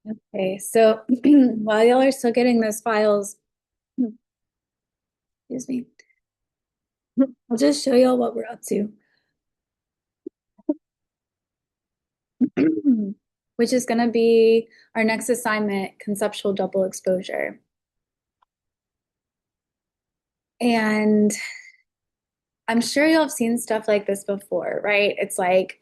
Okay, so while y'all are still getting those files, excuse me, I'll just show y'all what we're up to, which is going to be our next assignment, conceptual double exposure. And I'm sure you'll have seen stuff like this before, right? It's like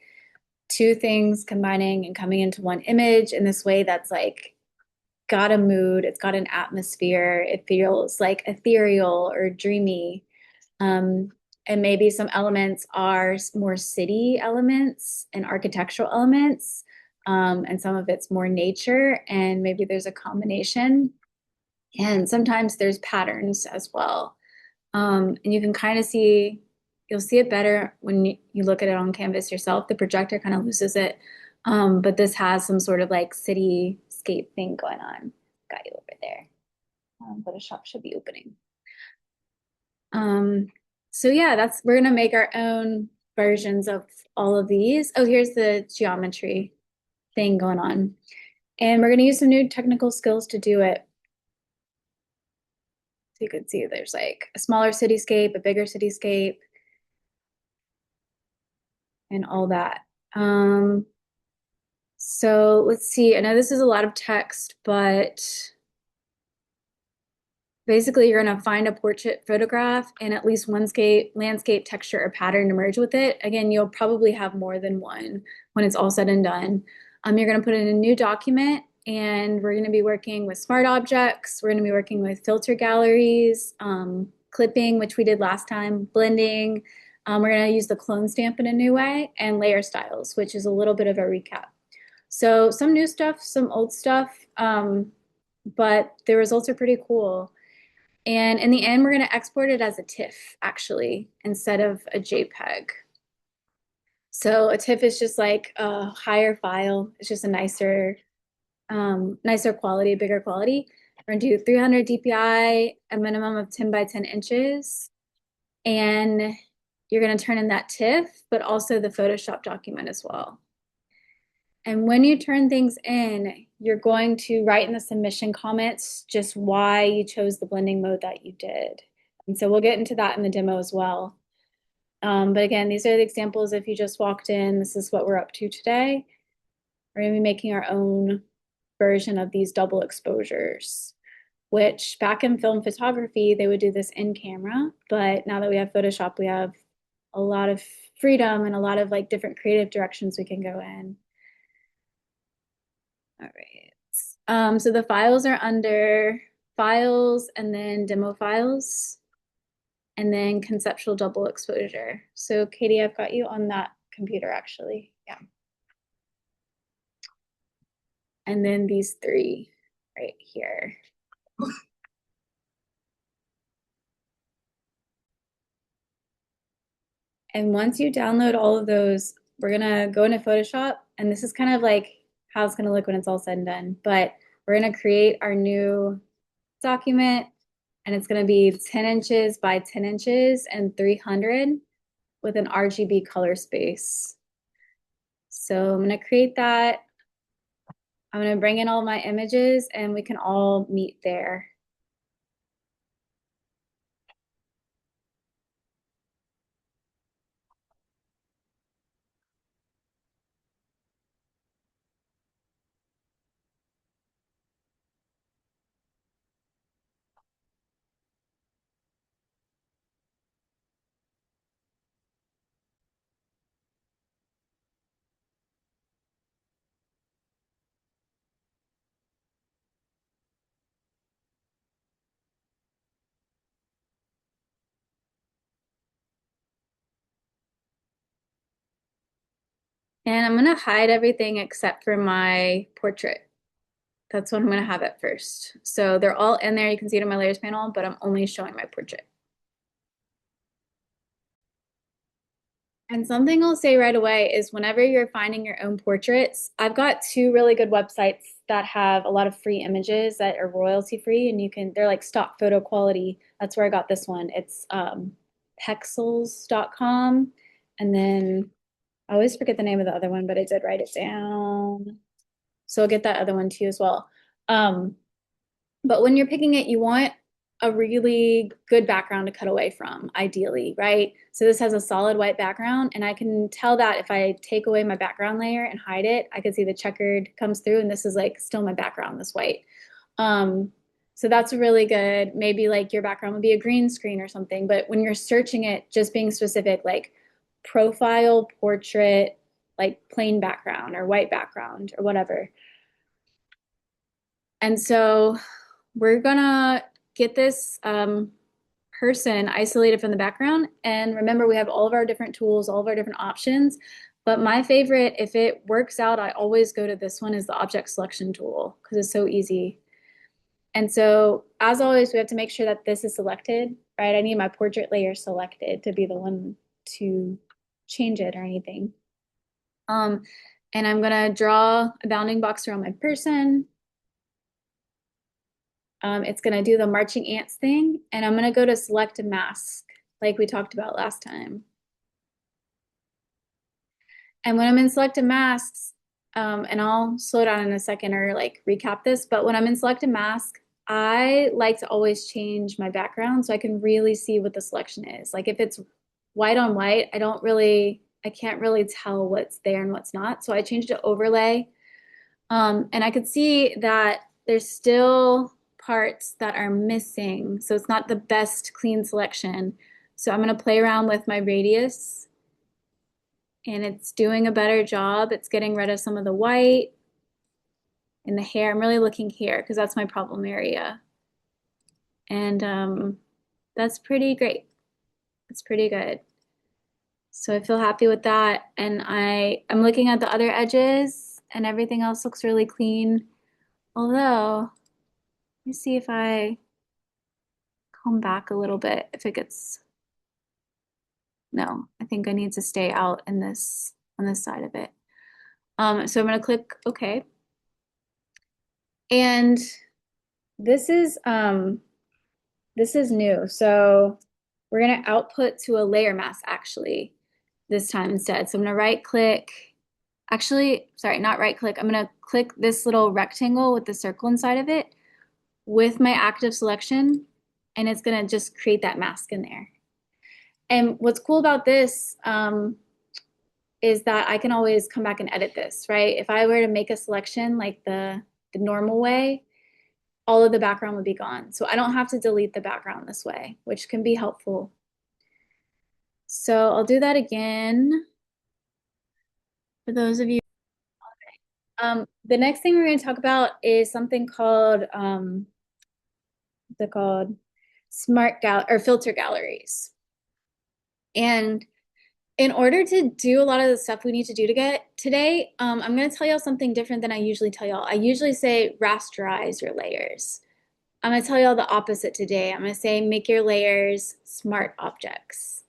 two things combining and coming into one image in this way that's like got a mood, it's got an atmosphere, it feels like ethereal or dreamy. Um, and maybe some elements are more city elements and architectural elements, and some of it's more nature, and maybe there's a combination. And sometimes there's patterns as well. And you can kind of see, you'll see it better when you look at it on canvas yourself. The projector kind of loses it. But this has some sort of like cityscape thing going on. Got you over there. Photoshop should be opening. Um, so yeah, we're gonna make our own versions of all of these. Oh, here's the geometry thing going on. And we're gonna use some new technical skills to do it. So you can see there's like a smaller cityscape, a bigger cityscape, and all that. Um, so let's see. I know this is a lot of text, but basically you're gonna find a portrait photograph and at least one landscape texture or pattern to merge with it. Again, you'll probably have more than one when it's all said and done. You're gonna put in a new document and we're gonna be working with smart objects. We're gonna be working with filter galleries, clipping, which we did last time, blending. We're gonna use the clone stamp in a new way and layer styles, which is a little bit of a recap. So some new stuff, some old stuff, but the results are pretty cool. And in the end, we're going to export it as a TIFF actually, instead of a JPEG. So a TIFF is just like a higher file. It's just a nicer quality, bigger quality. We're gonna do 300 DPI, a minimum of 10 by 10 inches. And you're gonna turn in that TIFF, but also the Photoshop document as well. And when you turn things in, you're going to write in the submission comments just why you chose the blending mode that you did. And so we'll get into that in the demo as well. But again, these are the examples. If you just walked in, this is what we're up to today. We're going to be making our own version of these double exposures, which back in film photography, they would do this in camera. But now that we have Photoshop, we have a lot of freedom and a lot of like different creative directions we can go in. All right. So the files are under files and then demo files and then conceptual double exposure. So Katie, I've got you on that computer actually. Yeah. And then these three right here. And once you download all of those, we're gonna go into Photoshop and this is kind of like how it's gonna look when it's all said and done. But we're gonna create our new document and it's gonna be 10 inches by 10 inches and 300 with an RGB color space. So I'm gonna create that. I'm gonna bring in all my images and we can all meet there. And I'm gonna hide everything except for my portrait. That's what I'm gonna have at first. So they're all in there. You can see it in my layers panel, but I'm only showing my portrait. And something I'll say right away is whenever you're finding your own portraits, I've got two really good websites that have a lot of free images that are royalty free and they're like stock photo quality. That's where I got this one. It's pexels.com. And then I always forget the name of the other one, but I did write it down. So I'll get that other one too as well. Um, but when you're picking it, you want a really good background to cut away from, ideally, right? So this has a solid white background, and I can tell that if I take away my background layer and hide it, I can see the checkered comes through, and this is like still my background, this white. Um, so that's really good. Maybe like your background would be a green screen or something, but when you're searching it, just being specific, like profile, portrait, like plain background or white background or whatever. And so we're gonna get this person isolated from the background. And remember, we have all of our different tools, all of our different options. But my favorite, if it works out, I always go to this one, is the object selection tool because it's so easy. And so as always, we have to make sure that this is selected, right? I need my portrait layer selected to be the one to change it or anything. Um, and I'm gonna draw a bounding box around my person. It's gonna do the marching ants thing, and I'm gonna go to select a mask, like we talked about last time. And when I'm in selected masks, and I'll slow down in a second or like recap this, but when I'm in selected mask, I like to always change my background so I can really see what the selection is. Like if it's white on white, I can't really tell what's there and what's not. So I changed to overlay. And I could see that there's still parts that are missing. So it's not the best clean selection. So I'm going to play around with my radius, and it's doing a better job. It's getting rid of some of the white in the hair. I'm really looking here because that's my problem area. And that's pretty great. It's pretty good. So I feel happy with that. And I'm looking at the other edges and everything else looks really clean. Although, let me see if I come back a little bit, if it gets, no, I think I need to stay out in this, on this side of it. So I'm gonna click OK. And this is new. So we're gonna output to a layer mask actually this time instead. So I'm gonna right click, actually, sorry, not right click. I'm gonna click this little rectangle with the circle inside of it with my active selection, and it's gonna just create that mask in there. And what's cool about this is that I can always come back and edit this, right? If I were to make a selection like the normal way, all of the background would be gone. So I don't have to delete the background this way, which can be helpful. So I'll do that again for those of you. The next thing we're going to talk about is something called, what's it called? Smart gal or filter galleries. And in order to do a lot of the stuff we need to do to get today, I'm going to tell y'all something different than I usually tell y'all. I usually say rasterize your layers. I'm going to tell y'all the opposite today. I'm going to say make your layers smart objects.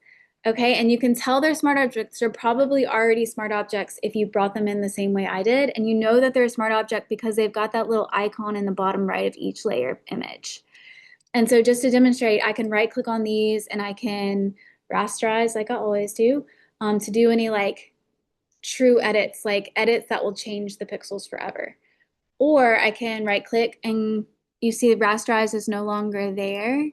Okay, and you can tell they're smart objects. They're probably already smart objects if you brought them in the same way I did. And you know that they're a smart object because they've got that little icon in the bottom right of each layer image. And so just to demonstrate, I can right click on these and I can rasterize like I always do to do any like true edits, like edits that will change the pixels forever. Or I can right click and you see rasterize is no longer there,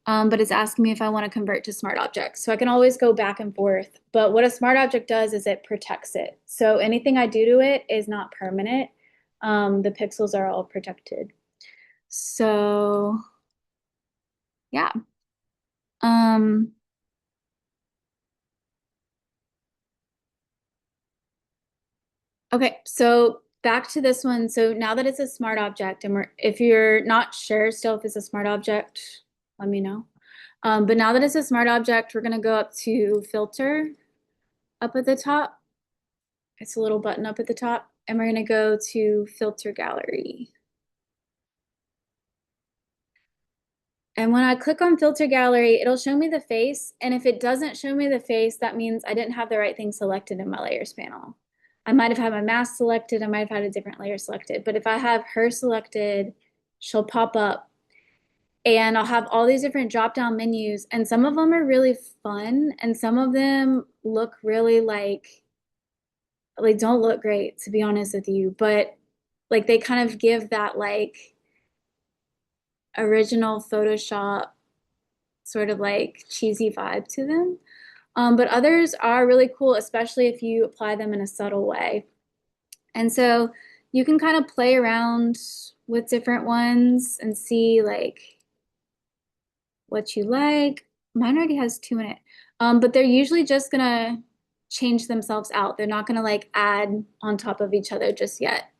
but it's asking me if I want to convert to smart objects. So I can always go back and forth. But what a smart object does is it protects it. So anything I do to it is not permanent. The pixels are all protected. So yeah. Um, okay, so back to this one. So now that it's a smart object, and if you're not sure still if it's a smart object, let me know. But now that it's a smart object, we're gonna go up to filter up at the top. It's a little button up at the top, and we're gonna go to filter gallery. And when I click on filter gallery, it'll show me the face. And if it doesn't show me the face, that means I didn't have the right thing selected in my layers panel. I might have had my mask selected. I might have had a different layer selected. But if I have her selected, she'll pop up and I'll have all these different drop down menus. And some of them are really fun. And some of them look really like don't look great, to be honest with you. But Like they kind of give that like original Photoshop sort of like cheesy vibe to them. But others are really cool, especially if you apply them in a subtle way. And so you can kind of play around with different ones and see like what you like. Mine already has two in it. But they're usually just gonna change themselves out. They're not gonna like add on top of each other just yet.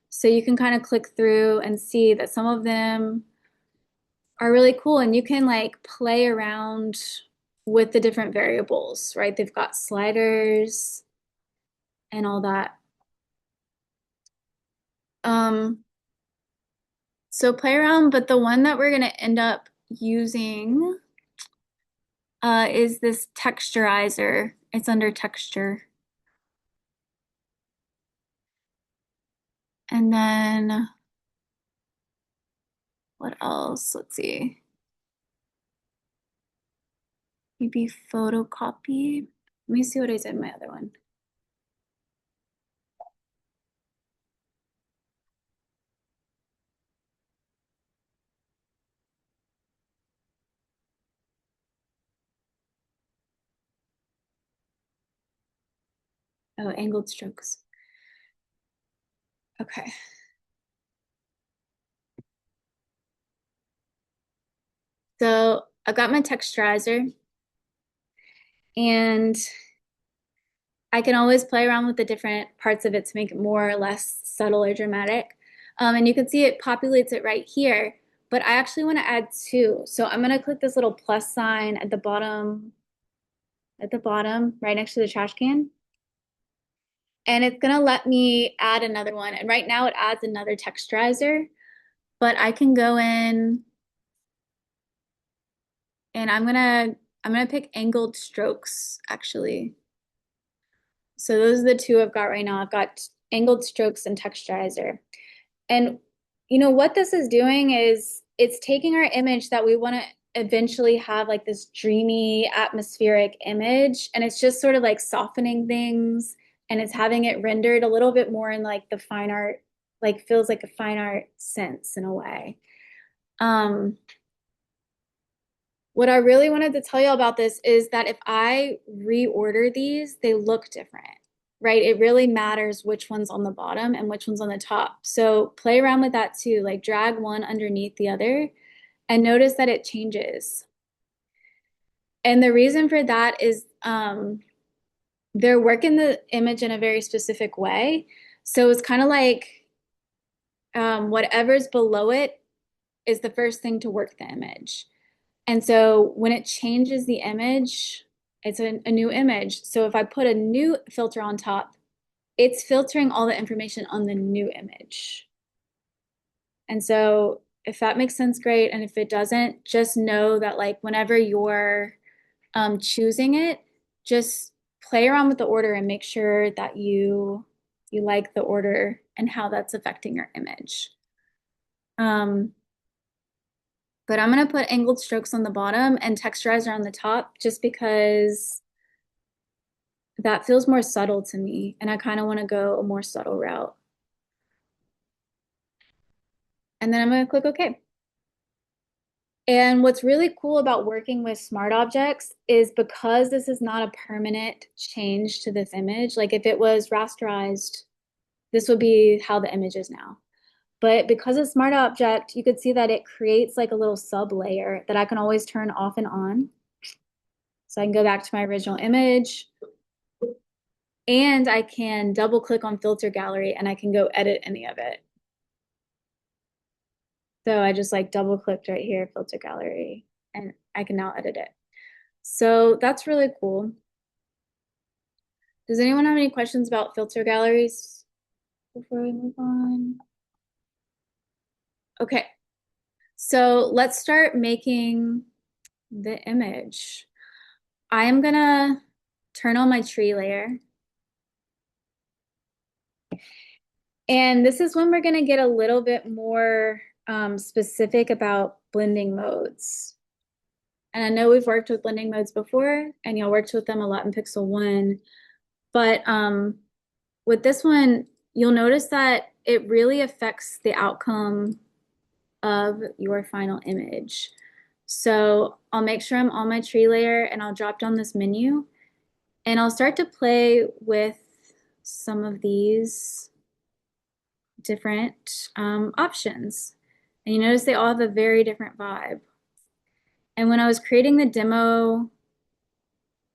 So you can kind of click through and see that some of them are really cool and you can like play around with the different variables, right? They've got sliders and all that. Um, so play around, but the one that we're gonna end up using is this texturizer. It's under texture. And then what else? Let's see. Maybe photocopy. Let me see what I said in my other one. Oh, angled strokes. Okay. So I've got my texturizer and I can always play around with the different parts of it to make it more or less subtle or dramatic. And you can see it populates it right here, but I actually want to add two. So I'm going to click this little plus sign at the bottom, right next to the trash can. And it's going to let me add another one. And right now it adds another texturizer, but I can go in and I'm gonna pick angled strokes actually. So those are the two I've got right now. I've got angled strokes and texturizer. And you know what this is doing is it's taking our image that we want to eventually have like this dreamy atmospheric image and it's just sort of like softening things and it's having it rendered a little bit more in like the fine art, like feels like a fine art sense in a way. Um, what I really wanted to tell you about this is that if I reorder these, they look different, right? It really matters which one's on the bottom and which one's on the top. So play around with that too, like drag one underneath the other and notice that it changes. And the reason for that is they're working the image in a very specific way. So it's kind of like whatever's below it is the first thing to work the image. And so when it changes the image, it's a new image. So if I put a new filter on top, it's filtering all the information on the new image. And so if that makes sense, great. And if it doesn't, just know that like whenever you're choosing it, just play around with the order and make sure that you like the order and how that's affecting your image. Um, but I'm gonna put angled strokes on the bottom and texturizer on the top just because that feels more subtle to me and I kind of want to go a more subtle route. And then I'm gonna click OK. And what's really cool about working with smart objects is because this is not a permanent change to this image, like if it was rasterized, this would be how the image is now. But because it's smart object, you could see that it creates like a little sub layer that I can always turn off and on. So I can go back to my original image and I can double click on filter gallery and I can go edit any of it. So I just like double clicked right here, filter gallery, and I can now edit it. So that's really cool. Does anyone have any questions about filter galleries before we move on? Okay, so let's start making the image. I am gonna turn on my tree layer. And this is when we're gonna get a little bit more specific about blending modes. And I know we've worked with blending modes before, and y'all worked with them a lot in Pixel 1. But with this one, you'll notice that it really affects the outcome of your final image. So I'll make sure I'm on my tree layer and I'll drop down this menu and I'll start to play with some of these different options. And you notice they all have a very different vibe. And when I was creating the demo,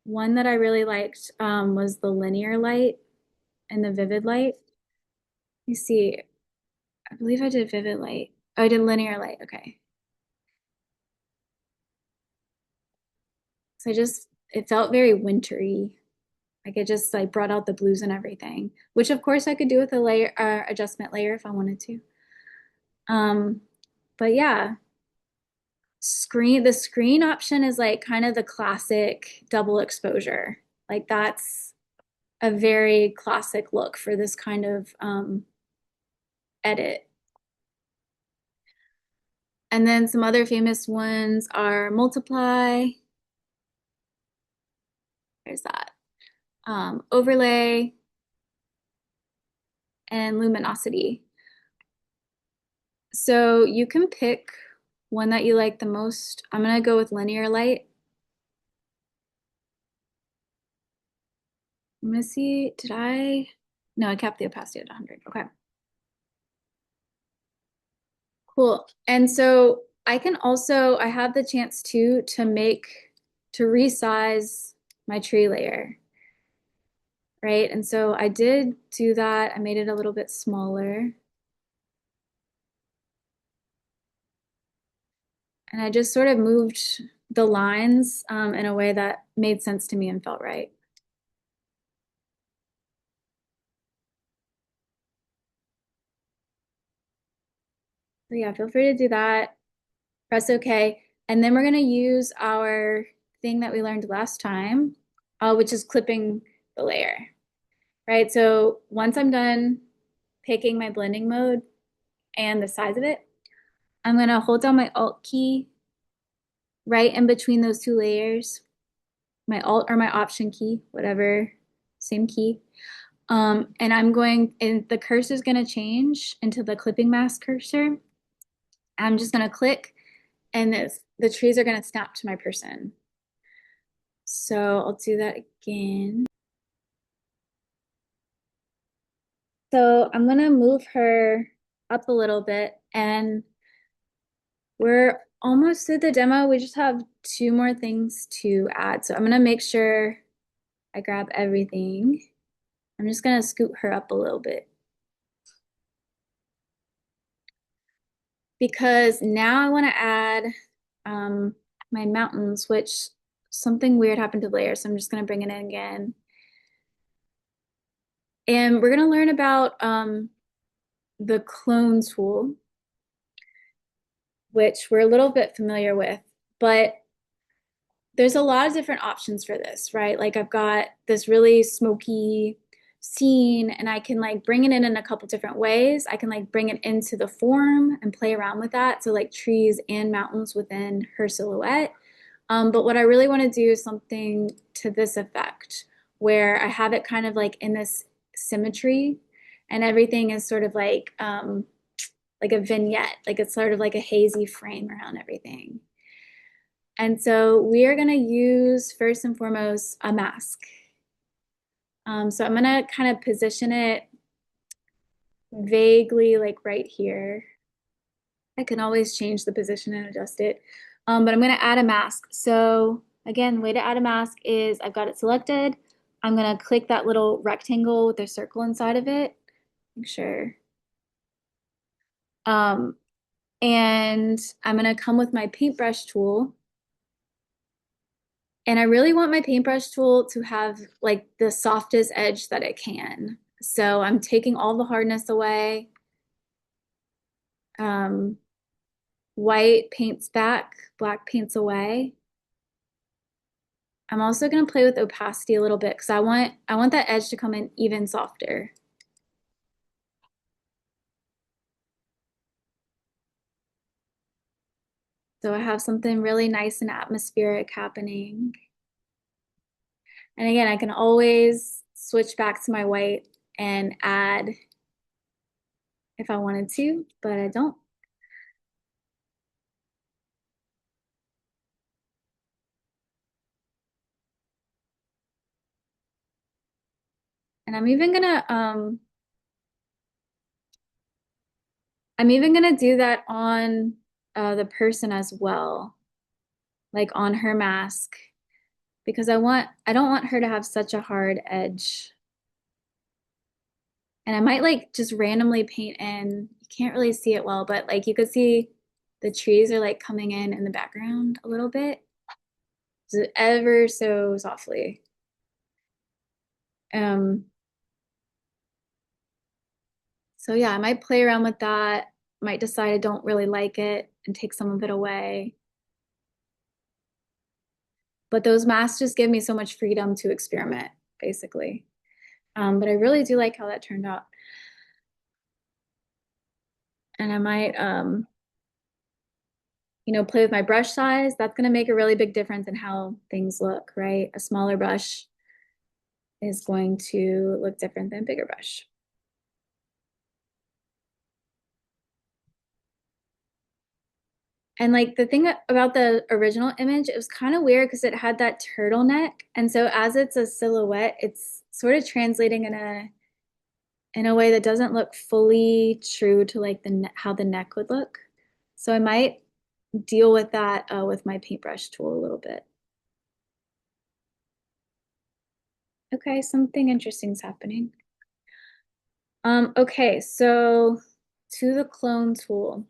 one that I really liked was the linear light and the vivid light. You see, I believe I did vivid light. Oh, I did linear light. Okay. So it felt very wintry. Like it just like brought out the blues and everything, which of course I could do with a layer adjustment layer if I wanted to. Um, but yeah, the screen option is like kind of the classic double exposure. Like that's a very classic look for this kind of edit. And then some other famous ones are multiply. There's that. Overlay and luminosity. So you can pick one that you like the most. I'm gonna go with linear light. Let me see, no, I kept the opacity at 100. Okay, cool. And so I have the chance to resize my tree layer, right? And so I did do that. I made it a little bit smaller. And I just sort of moved the lines in a way that made sense to me and felt right. So yeah, feel free to do that. Press OK. And then we're going to use our thing that we learned last time, which is clipping the layer, right? So once I'm done picking my blending mode and the size of it, I'm going to hold down my Alt key right in between those two layers, my Alt or my Option key, whatever, same key. And the cursor is going to change into the clipping mask cursor. I'm just going to click and the trees are going to snap to my person. So I'll do that again. So I'm going to move her up a little bit and we're almost through the demo. We just have two more things to add. So I'm going to make sure I grab everything. I'm just going to scoot her up a little bit. Because now I want to add my mountains, which something weird happened to the layer. So I'm just going to bring it in again. And we're going to learn about the clone tool, which we're a little bit familiar with, but there's a lot of different options for this, right? Like I've got this really smoky scene and I can like bring it in a couple different ways. I can like bring it into the form and play around with that. So like trees and mountains within her silhouette. But what I really want to do is something to this effect, where I have it kind of like in this symmetry and everything is sort of like a vignette, like it's sort of like a hazy frame around everything. And so we are going to use first and foremost a mask. So I'm going to kind of position it vaguely like right here. I can always change the position and adjust it. But I'm going to add a mask. So again, the way to add a mask is I've got it selected. I'm going to click that little rectangle with a circle inside of it. Make sure. And I'm going to come with my paintbrush tool. And I really want my paintbrush tool to have like the softest edge that it can. So I'm taking all the hardness away. Um, White paints back, black paints away. I'm also going to play with opacity a little bit because I want that edge to come in even softer. So I have something really nice and atmospheric happening. And again, I can always switch back to my white and add if I wanted to, but I don't. And I'm even gonna do that on the person as well, like on her mask, because I don't want her to have such a hard edge. And I might like just randomly paint in. You can't really see it well, but like you could see the trees are like coming in the background a little bit, so ever so softly. Um, so yeah, I might play around with that. Might decide I don't really like it and take some of it away. But those masks just give me so much freedom to experiment, basically. But I really do like how that turned out. And I might, play with my brush size. That's going to make a really big difference in how things look, right? A smaller brush is going to look different than a bigger brush. And like the thing about the original image, it was kind of weird because it had that turtleneck. And so as it's a silhouette, it's sort of translating in a way that doesn't look fully true to like how the neck would look. So I might deal with that with my paintbrush tool a little bit. Okay, something interesting is happening. Okay, so to the clone tool.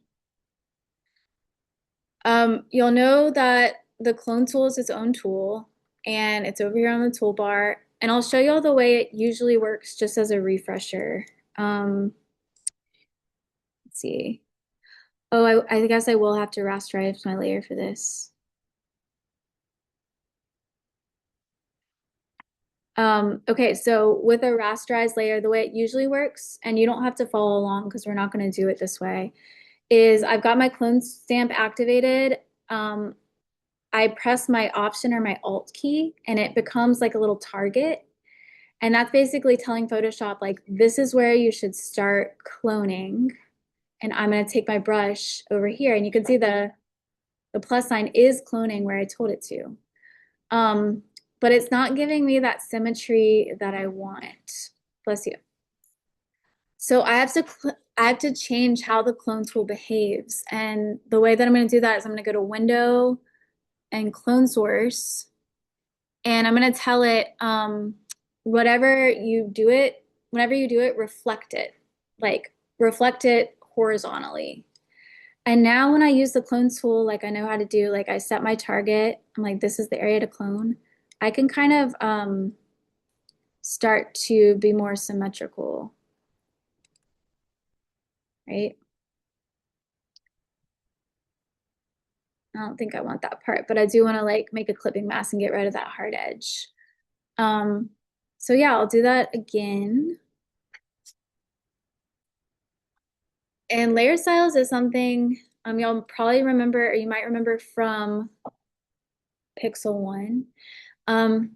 You'll know that the clone tool is its own tool and it's over here on the toolbar. And I'll show you all the way it usually works just as a refresher. Let's see. Oh, I guess I will have to rasterize my layer for this. Okay, so with a rasterized layer, the way it usually works, and you don't have to follow along because we're not going to do it this way, is I've got my clone stamp activated. Um, I press my Option or my Alt key, and it becomes like a little target. And that's basically telling Photoshop, like, this is where you should start cloning. And I'm going to take my brush over here, and you can see the plus sign is cloning where I told it to. Um, but it's not giving me that symmetry that I want. Bless you. So I have to change how the clone tool behaves. And the way that I'm going to do that is I'm going to go to Window and Clone Source, and I'm going to tell it whatever you do it, whenever you do it, like reflect it horizontally. And now when I use the clone tool, like I know how to do, like I set my target. I'm like, this is the area to clone. I can kind of start to be more symmetrical, right? I don't think I want that part, but I do want to like make a clipping mask and get rid of that hard edge. Um, so yeah, I'll do that again. And layer styles is something y'all probably remember, or you might remember from Pixel 1. Um,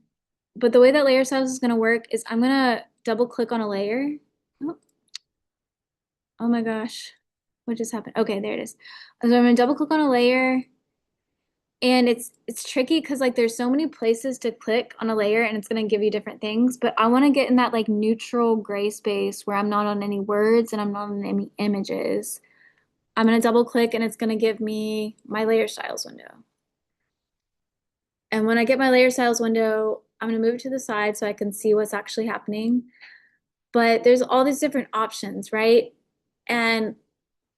but the way that layer styles is going to work is I'm going to double click on a layer. Oh, oh my gosh, what just happened? Okay, there it is. So I'm going to double click on a layer, and it's tricky because like there's so many places to click on a layer and it's going to give you different things, but I want to get in that like neutral gray space where I'm not on any words and I'm not on any images. I'm going to double click and it's going to give me my layer styles window. And when I get my layer styles window, I'm going to move it to the side so I can see what's actually happening. But there's all these different options, right? And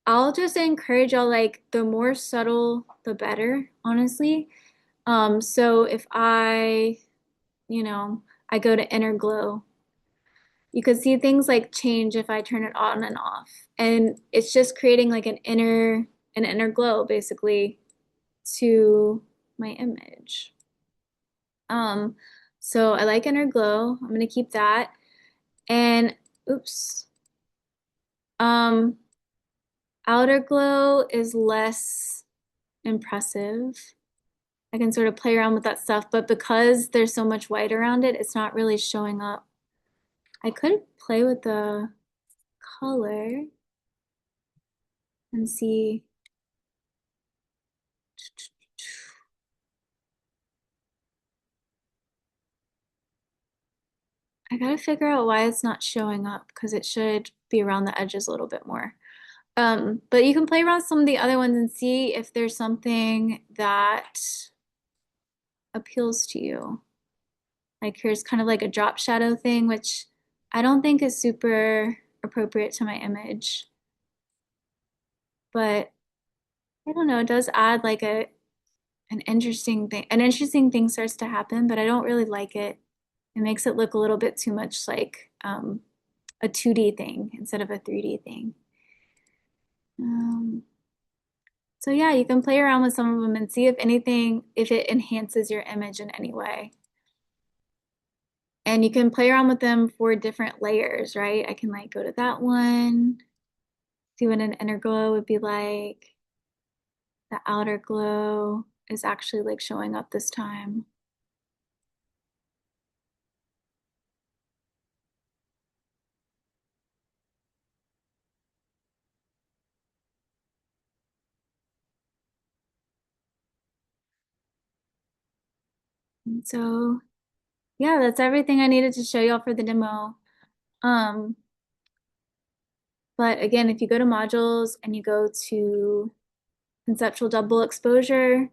I'll just encourage y'all, like, the more subtle, the better, honestly. So if you know, I go to inner glow, you could see things like change if I turn it on and off. And it's just creating like an inner glow basically to my image. Um, so I like inner glow. I'm gonna keep that. And oops. Um, outer glow is less impressive. I can sort of play around with that stuff, but because there's so much white around it, it's not really showing up. I could play with the color. and see. I gotta figure out why it's not showing up because it should be around the edges a little bit more. But you can play around some of the other ones and see if there's something that appeals to you. Like here's kind of like a drop shadow thing, which I don't think is super appropriate to my image. But I don't know, it does add like an interesting thing starts to happen, but I don't really like it. It makes it look a little bit too much like a 2D thing instead of a 3D thing. Um, so yeah, you can play around with some of them and see if anything, if it enhances your image in any way. And you can play around with them for different layers, right? I can like go to that one, see what an inner glow would be like. The outer glow is actually like showing up this time. And so yeah, that's everything I needed to show y'all for the demo. Um, but again, if you go to modules and you go to conceptual double exposure,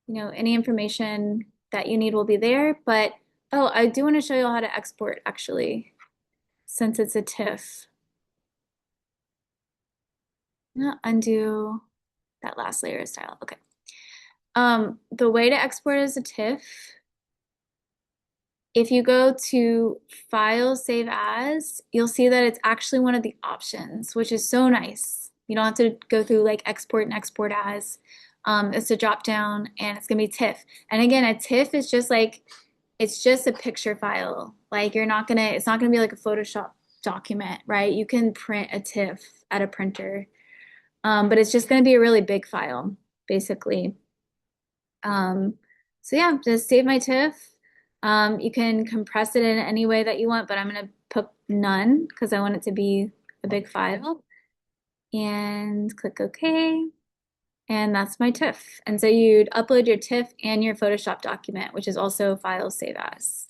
any information that you need will be there. But oh, I do want to show you how to export actually, since it's a TIFF. No, undo that last layer of style. Okay. The way to export as a TIFF, if you go to File, Save As, you'll see that it's actually one of the options, which is so nice. You don't have to go through like export and export as. It's a drop down and it's gonna be TIFF. And again, a TIFF is just like it's just a picture file. Like it's not gonna be like a Photoshop document, right? You can print a TIFF at a printer, but it's just gonna be a really big file, basically. Um, so yeah, just save my TIFF. You can compress it in any way that you want, but I'm gonna put none because I want it to be a big file. And click OK. And that's my TIFF. And so you'd upload your TIFF and your Photoshop document, which is also file save as.